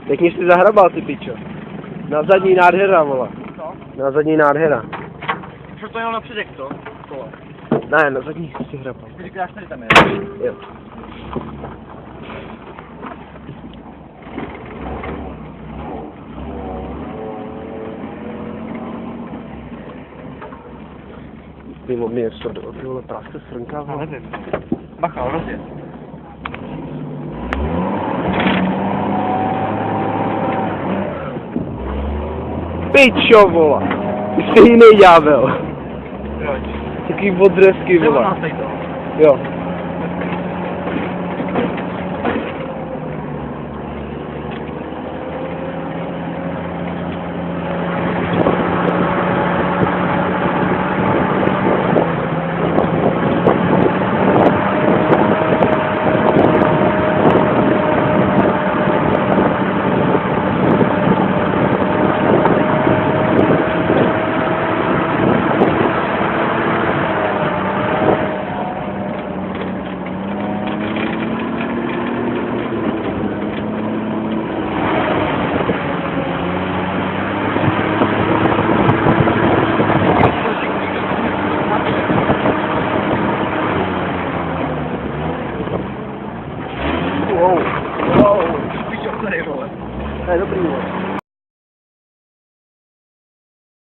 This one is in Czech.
Pěkně jsi zahrabal, ty pičo. Na zadní nádhera, vole. Co? Na zadní nádhera. Šel to jenom na předek, to? Kole. Ne, na zadní si hrabal. Ty říkáš, tady tam je. Jo. Mimo mě co do vole práce srnka. Já nevím. Bacha, rozjet. Pičo, vole. Ty jsi jiný ďábel. Proč? Taký odresky, Nebo vole. nás tady to. Jo.